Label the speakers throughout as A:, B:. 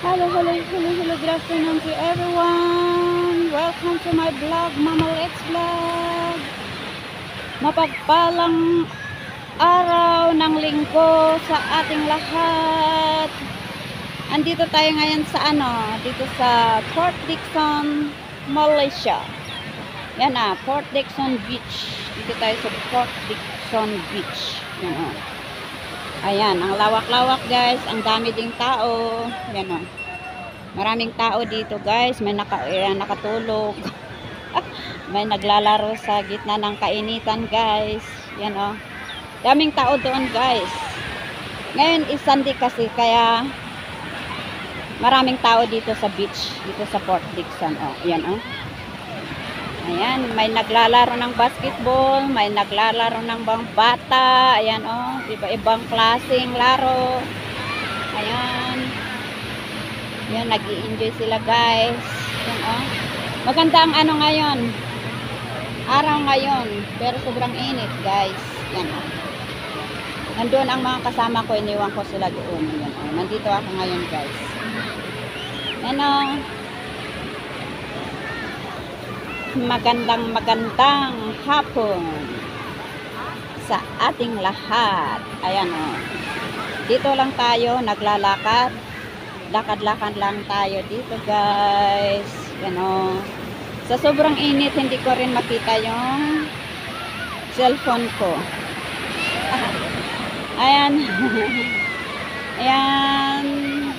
A: Hello, good afternoon to everyone. Welcome to my vlog, Mama Lex Vlog. Mapagpalang araw ng linggo sa ating lahat. Andito tayo ngayon sa dito sa Port Dickson, Malaysia. Yan Port Dickson Beach. Dito tayo sa Port Dickson Beach. Yan Ayan, ang lawak-lawak guys, ang dami ding tao. Yan Maraming tao dito guys, may nakatulog. May naglalaro sa gitna ng kainitan guys. Yan Daming tao doon guys. Ngayon is Sunday kasi kaya maraming tao dito sa beach, dito sa Port Dickson. Yan Ayan, may naglalaro ng basketball, may naglalaro ng bang bata. Ayan iba-ibang klaseng laro. Ayan. Yan, nag-i-enjoy sila guys. Yan Maganda ang ngayon. Araw ngayon, pero sobrang init guys. Yan Nandoon ang mga kasama ko, iniwan ko sila doon. Yan Nandito ako ngayon guys. Yan magandang hapon sa ating lahat. Ayan Dito lang tayo naglalakad. Lakad-lakad lang tayo dito guys. Yan Sa sobrang init hindi ko rin makita yung cellphone ko. Ayan. Ayan.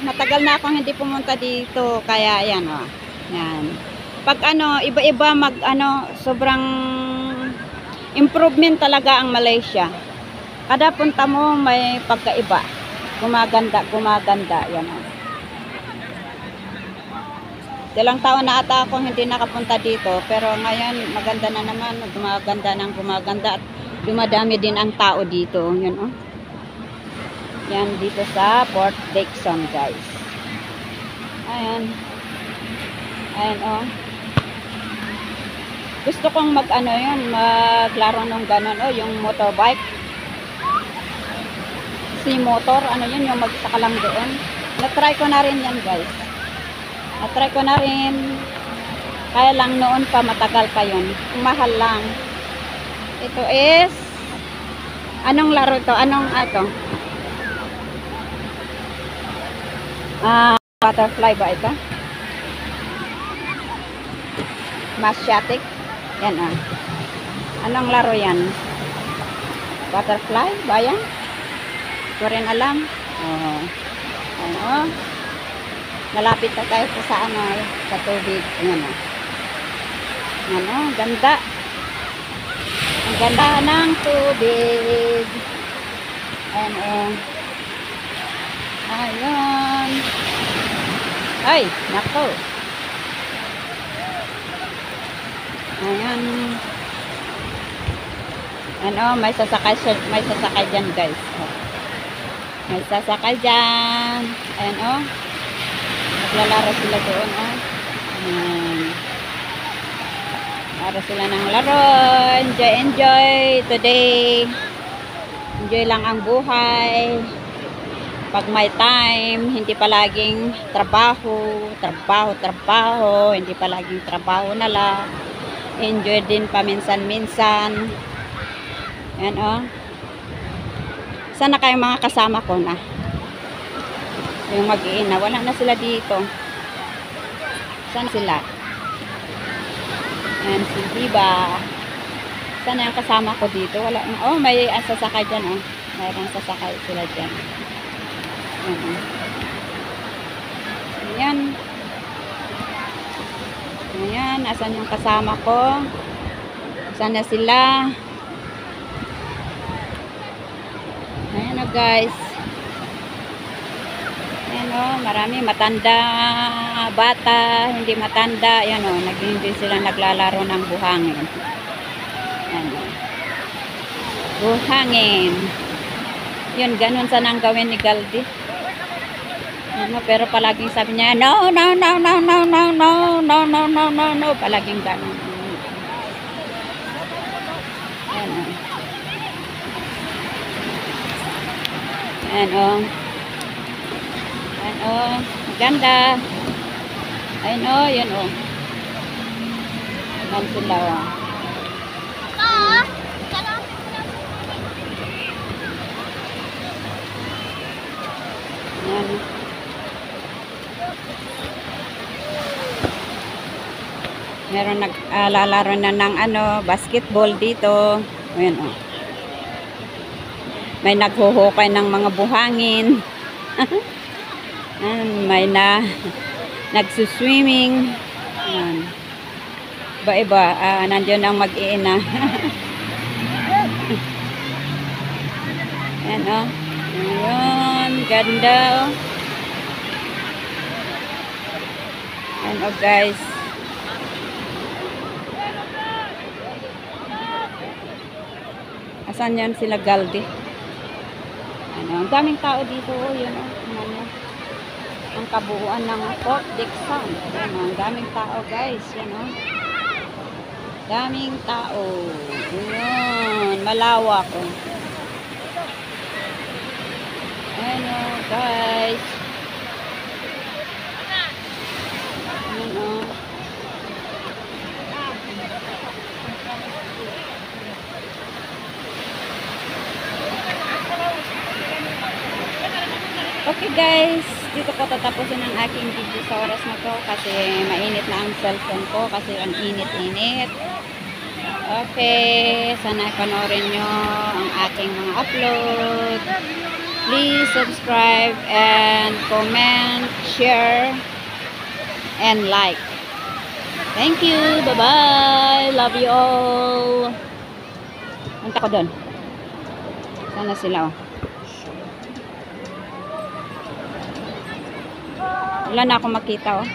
A: Matagal na akong hindi pumunta dito kaya ayan Yan. Pag iba-iba sobrang improvement talaga ang Malaysia. Kada punta mo may pagkaiba. Gumaganda. Yan Ilang taon na ata ako hindi nakapunta dito, pero ngayon maganda na naman, gumaganda at dumadami din ang tao dito. Yan Yan dito sa Port Dickson guys. Ayan Gusto kong maglaro ng ganon yung motorbike. Si-motor, yun, yung magsaka lang doon. Na-try ko na rin yan guys. Na-try ko na rin. Kaya lang noon pa, matagal pa yun. Mahal lang. Ito is, anong laro to? Butterfly ba ito? Masyatic. Yan Anong laro yan? Butterfly ba yan? Ko rin alam. Malapit na tayo sa sa tubig. Yan ganda. Ang ganda ng tubig. Ayan Ayun. Ay, nako. Ayan. May sasakay dyan guys. May sasakay dyan. Ayan naglalaro sila doon laro sila ng laro. Enjoy today. Enjoy lang ang buhay. Pag may time, hindi palaging trabaho, hindi palaging trabaho na lang. Enjoy din paminsan-minsan. Yan Sana kayong mga kasama ko na. Yung mag-iina, wala na sila dito. Saan sila? Yan si Diba. Sana yung kasama ko dito. Wala. May sasakay dyan mayroong sasakay sila dyan. Ayan, asan yung kasama ko? Asan na sila? Ayan guys. Ayan marami matanda, bata, hindi matanda. Ayan nag-enjoy sila naglalaro ng buhangin. Ayan buhangin. Yun, ganun sanang gawin ni Galdi. Pero palaging sabi niya, no. Palaging ganun. Ayan Ganda. Ayun o, yun o. Yan sila o. Yan. Meron naglalaro na ng basketball dito. Ayan o. May naghuhukay ng mga buhangin. May nagsuswimming. Ayan. Iba-iba. Nandiyan ang mag-iina. Ayan o. Ayan. Ganda o. Ayan o guys. Asan yan sila Galdi? Ang daming tao dito. Yun o. Ang kabuuan ng Fort Dixon. Yan, ang daming tao guys. Yan o. Daming tao. Yun. Malawak o. Ayan o guys. Ayan o. Okay guys, dito ko tatapusin ang aking video sa oras na to kasi mainit na ang cellphone ko kasi ang init-init. Okay, sana panoorin nyo ang aking mga upload. Please subscribe and comment, share, and like. Thank you, bye-bye, love you all. Punta ko doon. Sana sila oh. Wala na akong makita oh.